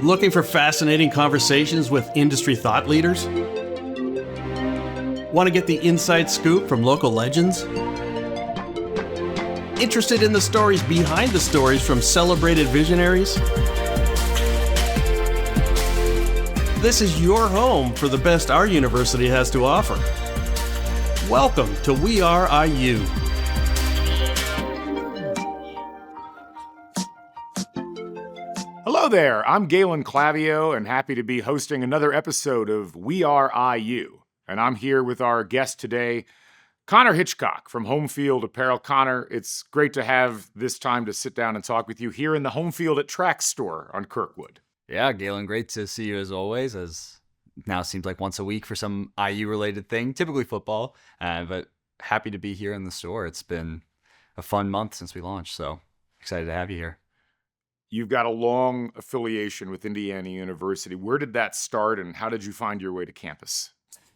Looking for fascinating conversations with industry thought leaders? Want to get the inside scoop from local legends? Interested in the stories behind the stories from celebrated visionaries? This is your home for the best our university has to offer. Welcome to We Are IU. Hello there, I'm Galen Clavio and happy to be hosting another episode of We Are IU. And I'm here with our guest today, Connor Hitchcock from Homefield Apparel. Connor, it's great to have this time to sit down and talk with you here in the Homefield at Track store on Kirkwood. Yeah, Galen, great to see you as always, as now seems like once a week for some IU-related thing, typically football, but happy to be here in the store. It's been a fun month since we launched, so excited to have you here. You've got a long affiliation with Indiana University. Where did that start, and how did you find your way to campus?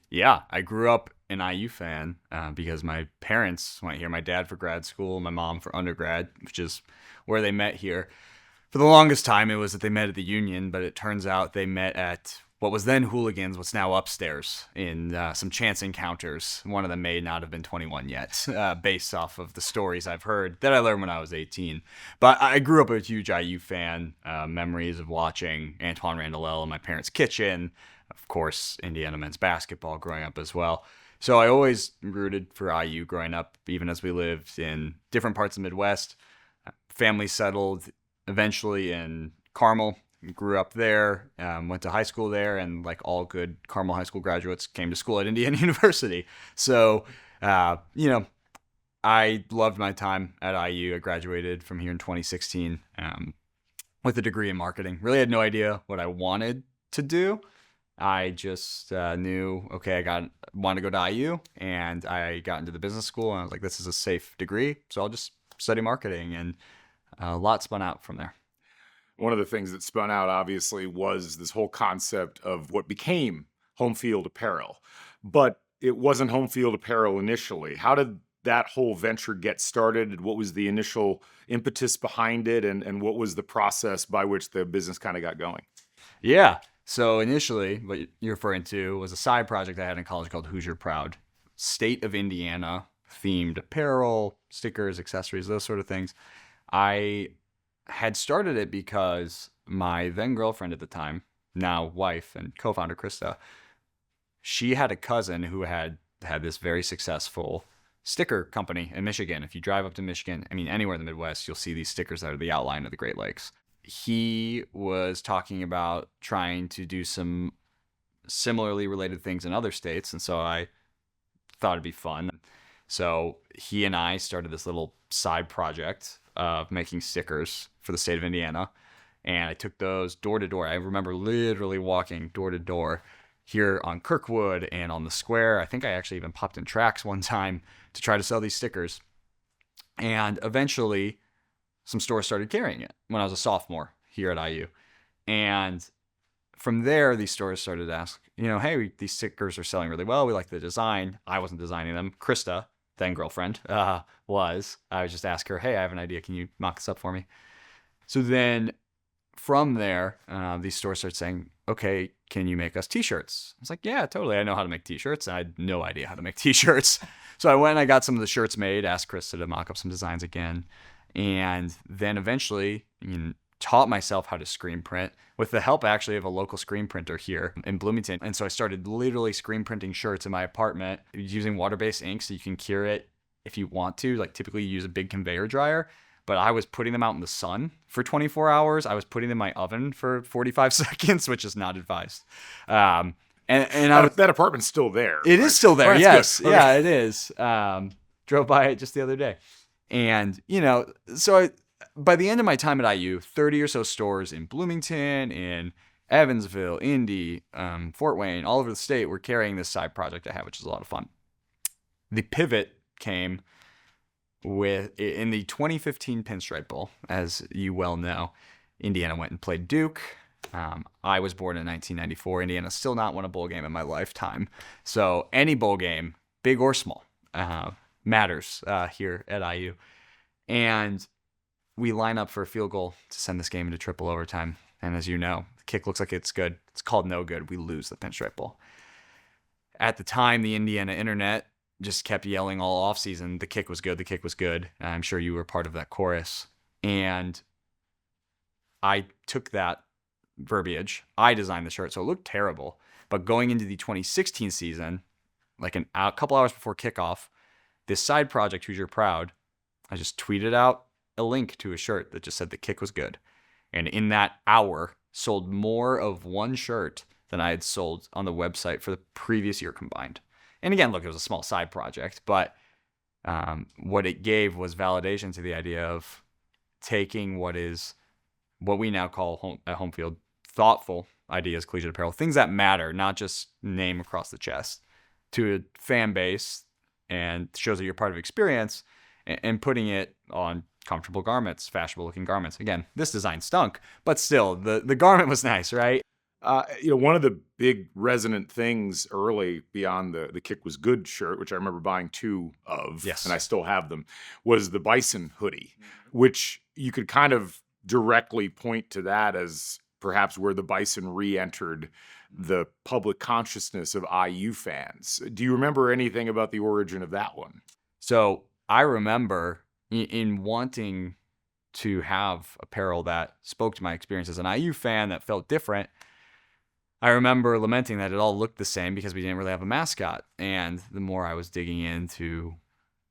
Yeah, I grew up an IU fan because my parents went here. My dad for grad school, my mom for undergrad, which is where they met here. For the longest time, it was that they met at the Union, but it turns out they met at what was then Hooligans, what's now Upstairs, in some chance encounters. One of them may not have been 21 yet, based off of the stories I've heard that I learned when I was 18. But I grew up a huge IU fan, memories of watching Antoine Randall in my parents' kitchen, of course, Indiana men's basketball growing up as well. So I always rooted for IU growing up, even as we lived in different parts of the Midwest. Family settled eventually in Carmel. Grew up there, went to high school there, and like all good Carmel High School graduates, came to school at Indiana University. So, I loved my time at IU. I graduated from here in 2016 with a degree in marketing. Really had no idea what I wanted to do. I just knew, okay, wanted to go to IU, and I got into the business school, and I was like, this is a safe degree, so I'll just study marketing, and a lot spun out from there. One of the things that spun out, obviously, was this whole concept of what became Homefield Apparel. But it wasn't Homefield Apparel initially. How did that whole venture get started? What was the initial impetus behind it? And what was the process by which the business kind of got going? Yeah. So initially, what you're referring to was a side project I had in college called Who's Your Proud? State of Indiana themed apparel, stickers, accessories, those sort of things. I had started it because my then girlfriend at the time, now wife and co-founder Krista, she had a cousin who had this very successful sticker company in Michigan. If you drive up to Michigan, anywhere in the Midwest, you'll see these stickers that are the outline of the Great Lakes. He was talking about trying to do some similarly related things in other states, and so I thought it'd be fun. So he and I started this little side project of making stickers for the state of Indiana. And I took those door to door. I remember literally walking door to door here on Kirkwood and on the square. I think I actually even popped in tracks one time to try to sell these stickers. And eventually some stores started carrying it when I was a sophomore here at IU. And from there, these stores started to ask, hey, these stickers are selling really well. We like the design. I wasn't designing them. Krista, then girlfriend, was. I would just ask her, hey, I have an idea. Can you mock this up for me? So then from there, these stores started saying, okay, can you make us t-shirts? I was like, yeah, totally. I know how to make t-shirts. I had no idea how to make t-shirts. So I went and I got some of the shirts made, asked Krista to mock up some designs again. And then eventually taught myself how to screen print with the help actually of a local screen printer here in Bloomington. And so I started literally screen printing shirts in my apartment using water-based ink so you can cure it if you want to. Like typically you use a big conveyor dryer, but I was putting them out in the sun for 24 hours. I was putting them in my oven for 45 seconds, which is not advised. And that apartment's still there. It is still there. Oh, yes. Okay. Yeah, it is. Drove by it just the other day. And, so by the end of my time at IU, 30 or so stores in Bloomington, in Evansville, Indy, Fort Wayne, all over the state were carrying this side project I have, which is a lot of fun. The pivot came in the 2015 Pinstripe Bowl, as you well know. Indiana went and played Duke. I was born in 1994. Indiana still not won a bowl game in my lifetime. So any bowl game, big or small, matters here at IU. And we line up for a field goal to send this game into triple overtime. And as you know, kick looks like it's good. It's called no good. We lose the pinstripe bowl. At the time, the Indiana internet just kept yelling all offseason, the kick was good, the kick was good. I'm sure you were part of that chorus. And I took that verbiage. I designed the shirt, so it looked terrible. But going into the 2016 season, like a couple hours before kickoff, this side project, Hoosier Proud, I just tweeted out a link to a shirt that just said the kick was good. And in that hour, sold more of one shirt than I had sold on the website for the previous year combined. And again, look, it was a small side project, but what it gave was validation to the idea of taking what we now call at Homefield thoughtful ideas, collegiate apparel, things that matter, not just name across the chest, to a fan base and shows that you're part of experience, and putting it on comfortable garments, fashionable looking garments. Again, this design stunk, but still the garment was nice, right? One of the big resonant things early beyond the kick was good shirt, which I remember buying 2 of, yes, and I still have them, was the Bison hoodie, which you could kind of directly point to that as perhaps where the Bison re-entered the public consciousness of IU fans. Do you remember anything about the origin of that one? So I remember in wanting to have apparel that spoke to my experience as an IU fan that felt different. I remember lamenting that it all looked the same because we didn't really have a mascot. And the more I was digging into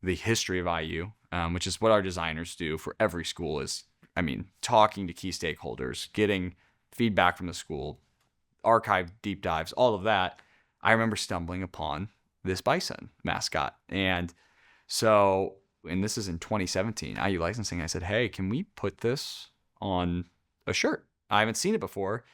the history of IU, which is what our designers do for every school, is, talking to key stakeholders, getting feedback from the school, archive deep dives, all of that, I remember stumbling upon this Bison mascot. And this is in 2017, IU licensing, I said, hey, can we put this on a shirt? I haven't seen it before.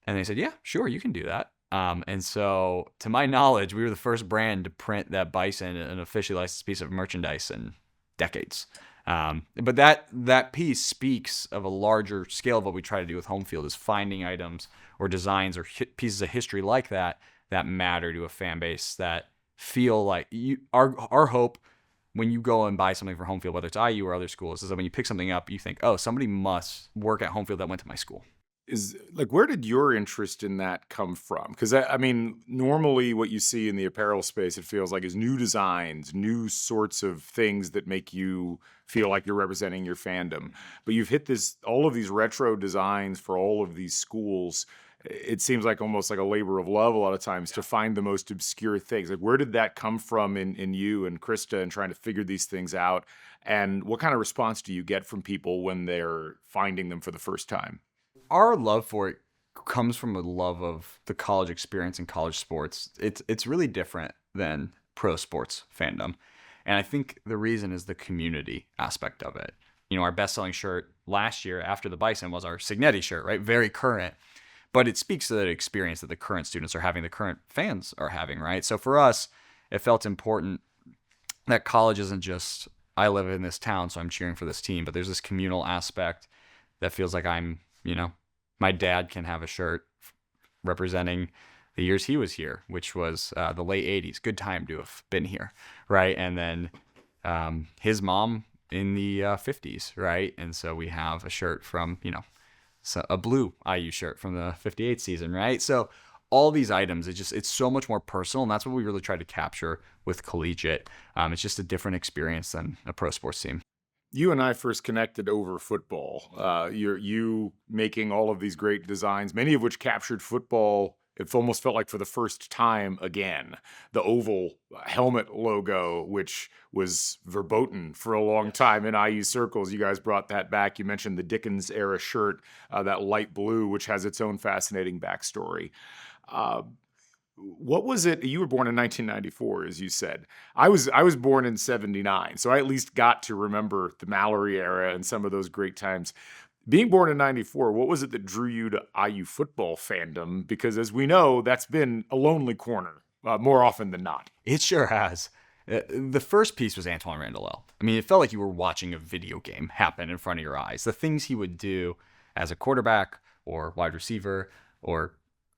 And they said, yeah, sure, you can do that. And so, to my knowledge, we were the first brand to print that Bison, an officially licensed piece of merchandise, in decades. But that piece speaks of a larger scale of what we try to do with Homefield, is finding items or designs or pieces of history like that matter to a fan base, that feel like our hope when you go and buy something for Homefield, whether it's IU or other schools, is that when you pick something up, you think, oh, somebody must work at Homefield that went to my school. Where did your interest in that come from? Because normally what you see in the apparel space, it feels like, is new designs, new sorts of things that make you feel like you're representing your fandom. But you've hit all of these retro designs for all of these schools. It seems like almost like a labor of love a lot of times to find the most obscure things. Where did that come from in you and Krista and trying to figure these things out? And what kind of response do you get from people when they're finding them for the first time? Our love for it comes from a love of the college experience and college sports. It's really different than pro sports fandom. And I think the reason is the community aspect of it. Our best-selling shirt last year after the Bison was our Signetti shirt, right? Very current. But it speaks to that experience that the current students are having, the current fans are having, right? So for us, it felt important that college isn't just, I live in this town, so I'm cheering for this team, but there's this communal aspect that feels like my dad can have a shirt representing the years he was here, which was the late 80s. Good time to have been here, right? And then his mom in the 50s, right? And so we have a shirt from, a blue IU shirt from the 58 season, right? So all these items, it's so much more personal, and that's what we really tried to capture with collegiate. It's just a different experience than a pro sports team. You and I first connected over football. You making all of these great designs, many of which captured football. It almost felt like for the first time again. The oval helmet logo, which was verboten for a long time in IU circles, you guys brought that back. You mentioned the Dickens era shirt, that light blue, which has its own fascinating backstory. What was it? You were born in 1994, as you said. I was born in 79, so I at least got to remember the Mallory era and some of those great times. Being born in 94, what was it that drew you to IU football fandom? Because as we know, that's been a lonely corner more often than not. It sure has. The first piece was Antoine Randall. It felt like you were watching a video game happen in front of your eyes. The things he would do as a quarterback or wide receiver or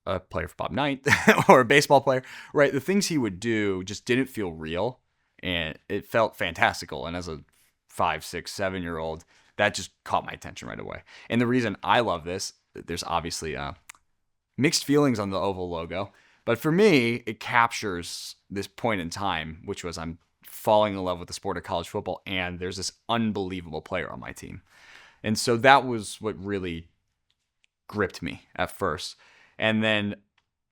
a player for Bob Knight or a baseball player, right? The things he would do just didn't feel real, and it felt fantastical. And as a 5, 6, 7-year-old, that just caught my attention right away. And the reason I love this, there's obviously mixed feelings on the oval logo. But for me, it captures this point in time, which was I'm falling in love with the sport of college football, and there's this unbelievable player on my team. And so that was what really gripped me at first. And then,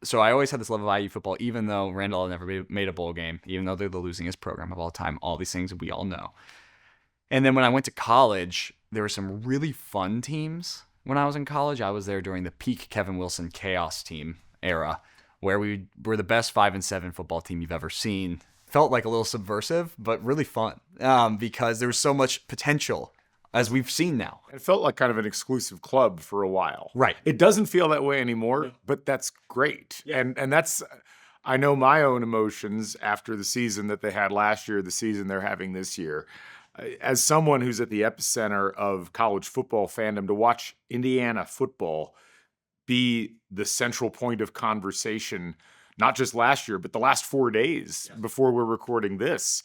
so I always had this love of IU football, even though Randall had never made a bowl game, even though they're the losingest program of all time, all these things we all know. And then when I went to college, there were some really fun teams. When I was in college, I was there during the peak Kevin Wilson chaos team era, where we were the best 5-7 football team you've ever seen. Felt like a little subversive, but really fun because there was so much potential, as we've seen now. It felt like kind of an exclusive club for a while. Right. It doesn't feel that way anymore, but that's great. Yeah. And that's, I know my own emotions after the season that they had last year, the season they're having this year. As someone who's at the epicenter of college football fandom, to watch Indiana football be the central point of conversation, not just last year, but the last 4 days before we're recording this,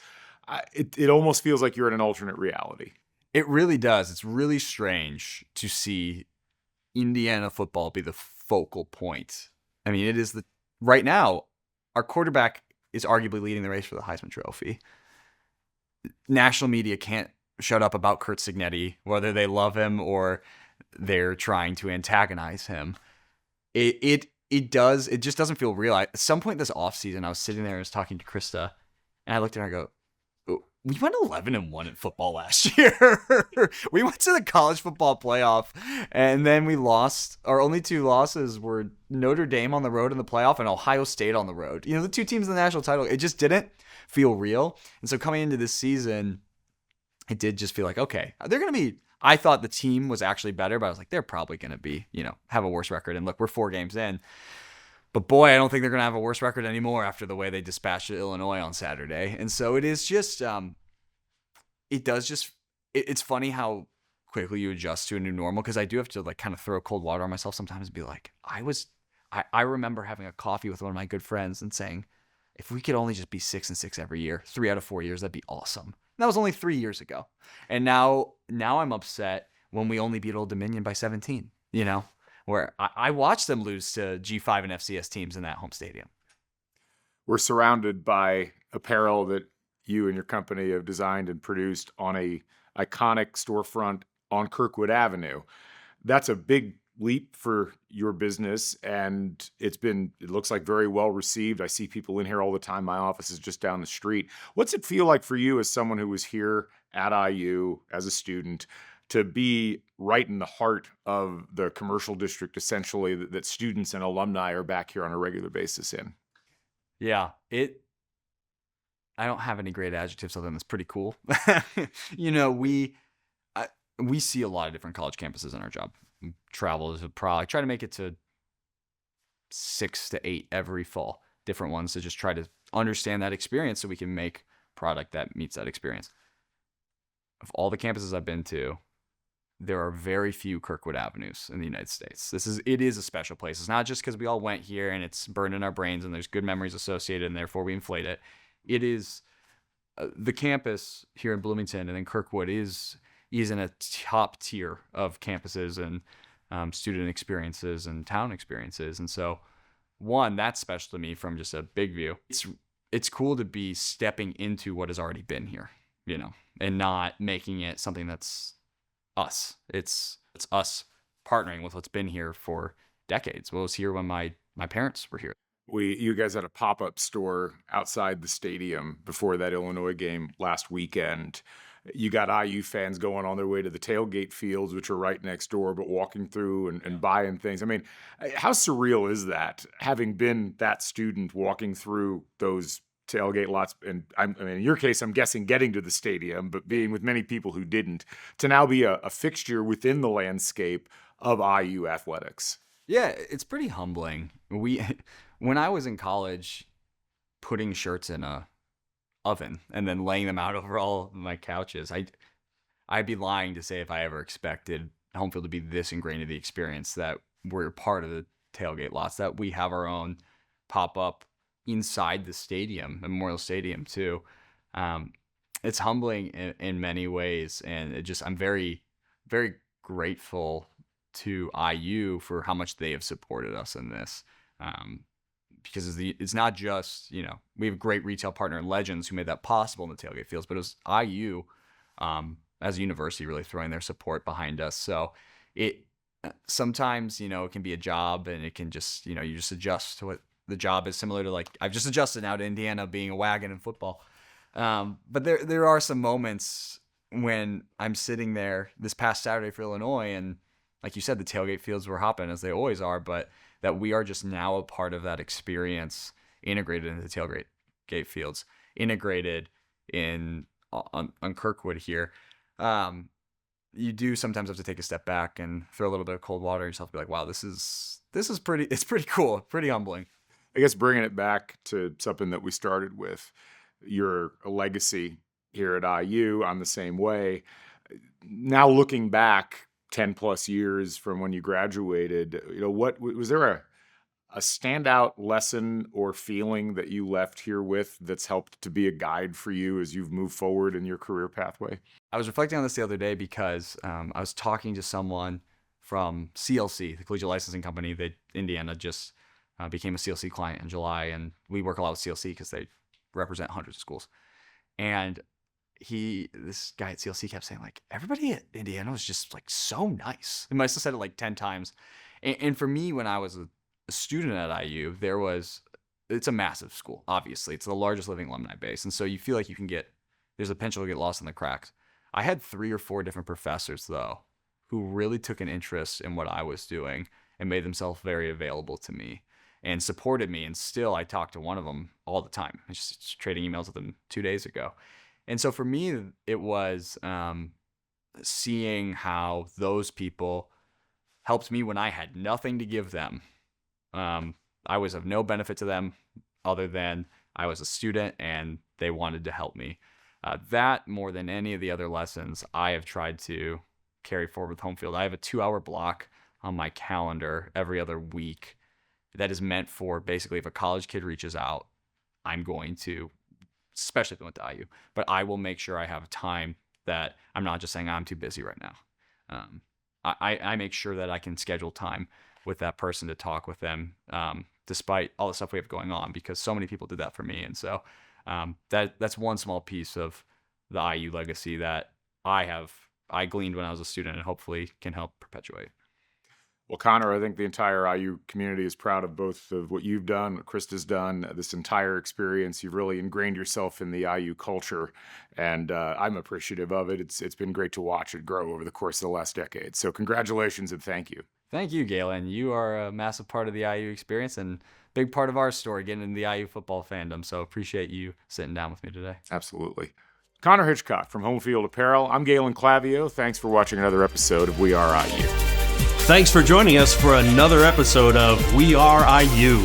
it almost feels like you're in an alternate reality. It really does. It's really strange to see Indiana football be the focal point. I mean, it is right now, our quarterback is arguably leading the race for the Heisman Trophy. National media can't shut up about Kurt Signetti, whether they love him or they're trying to antagonize him. It just doesn't feel real. At some point this offseason, I was sitting there and I was talking to Krista, and I looked at her and I go, we went 11-1 in football last year. We went to the college football playoff, and then we lost. Our only 2 losses were Notre Dame on the road in the playoff and Ohio State on the road. You know, the 2 teams in the national title. It just didn't feel real. And so coming into this season, it did just feel like, okay, they're going to be, I thought the team was actually better, but I was like, they're probably going to be, have a worse record. And look, we're 4 games in. But boy, I don't think they're going to have a worse record anymore after the way they dispatched Illinois on Saturday. And so it is just, it's funny how quickly you adjust to a new normal, because I do have to like kind of throw cold water on myself sometimes and be like, I remember having a coffee with one of my good friends and saying, if we could only just be 6-6 every year, 3 out of 4 years, that'd be awesome. And that was only 3 years ago. And now I'm upset when we only beat Old Dominion by 17, where I watched them lose to G5 and FCS teams in that home stadium. We're surrounded by apparel that you and your company have designed and produced on a iconic storefront on Kirkwood Avenue. That's a big leap for your business, and it looks like very well received. I see people in here all the time. My office is just down the street. What's it feel like for you as someone who was here at IU as a student to be right in the heart of the commercial district, essentially, that students and alumni are back here on a regular basis in? Yeah, I don't have any great adjectives other than it's pretty cool. We see a lot of different college campuses in our job. We travel as a product. Try to make it to 6 to 8 every fall. Different ones to just try to understand that experience so we can make product that meets that experience. Of all the campuses I've been to, there are very few Kirkwood Avenues in the United States. It is a special place. It's not just because we all went here and it's burned in our brains and there's good memories associated and therefore we inflate it. It is the campus here in Bloomington and then Kirkwood is in a top tier of campuses and student experiences and town experiences. And so, one, that's special to me from just a big view. It's cool to be stepping into what has already been here, and not making it something that's us. It's us partnering with what's been here for decades. Well, it was here when my parents were here. You guys had a pop-up store outside the stadium before that Illinois game last weekend. You got IU fans going on their way to the tailgate fields, which are right next door, but walking through and buying things. I mean, how surreal is that, having been that student walking through those tailgate lots? And in your case, I'm guessing getting to the stadium, but being with many people who didn't, to now be a fixture within the landscape of IU athletics. Yeah, it's pretty humbling. When I was in college, putting shirts in a oven and then laying them out over all my couches, I'd be lying to say if I ever expected Homefield to be this ingrained in the experience, that we're part of the tailgate lots, that we have our own pop-up inside the stadium, Memorial Stadium too. It's humbling in many ways, and I'm very, very grateful to IU for how much they have supported us in this. Because it's not just, we have a great retail partner in Legends who made that possible in the tailgate fields, but it was IU as a university really throwing their support behind us. So it sometimes, it can be a job, and it can just, you just adjust to what the job is, similar to, like, I've just adjusted now to Indiana being a wagon in football. But there are some moments when I'm sitting there this past Saturday for Illinois, and like you said, the tailgate fields were hopping, as they always are, but that we are just now a part of that experience, integrated into the tailgate fields, integrated on Kirkwood here. You do sometimes have to take a step back and throw a little bit of cold water on yourself, be like, wow, this is pretty cool, pretty humbling. I guess bringing it back to something that we started with, your legacy here at IU, I'm the same way. Now looking back 10 plus years from when you graduated, what was there a standout lesson or feeling that you left here with that's helped to be a guide for you as you've moved forward in your career pathway? I was reflecting on this the other day because I was talking to someone from CLC, the Collegiate Licensing Company. Indiana just became a CLC client in July, and we work a lot with CLC because they represent hundreds of schools. And this guy at CLC kept saying, like, everybody at Indiana was just, like, so nice. He must have said it like 10 times. And for me, when I was a student at IU, it's a massive school, obviously. It's the largest living alumni base. And so you feel like there's a potential to get lost in the cracks. I had 3 or 4 different professors, though, who really took an interest in what I was doing and made themselves very available to me and supported me. And still, I talk to one of them all the time. I just trading emails with them 2 days ago. And so for me, it was seeing how those people helped me when I had nothing to give them. I was of no benefit to them other than I was a student and they wanted to help me. That, more than any of the other lessons, I have tried to carry forward with Homefield. I have a 2-hour block on my calendar every other week that is meant for, basically, if a college kid reaches out, I'm going to, especially if they went to IU, but I will make sure I have time that I'm not just saying I'm too busy right now. I make sure that I can schedule time with that person to talk with them, despite all the stuff we have going on, because so many people did that for me. And so that's one small piece of the IU legacy that I gleaned when I was a student, and hopefully can help perpetuate. Well, Connor, I think the entire IU community is proud of both of what you've done, what Krista's done, this entire experience. You've really ingrained yourself in the IU culture, and I'm appreciative of it. It's been great to watch it grow over the course of the last decade. So congratulations and thank you. Thank you, Galen. You are a massive part of the IU experience and big part of our story, getting into the IU football fandom. So appreciate you sitting down with me today. Absolutely. Connor Hitchcock from Homefield Apparel. I'm Galen Clavio. Thanks for watching another episode of We Are IU. Thanks for joining us for another episode of We Are IU,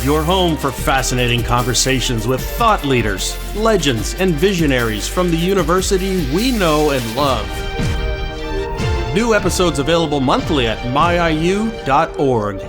your home for fascinating conversations with thought leaders, legends, and visionaries from the university we know and love. New episodes available monthly at myiu.org.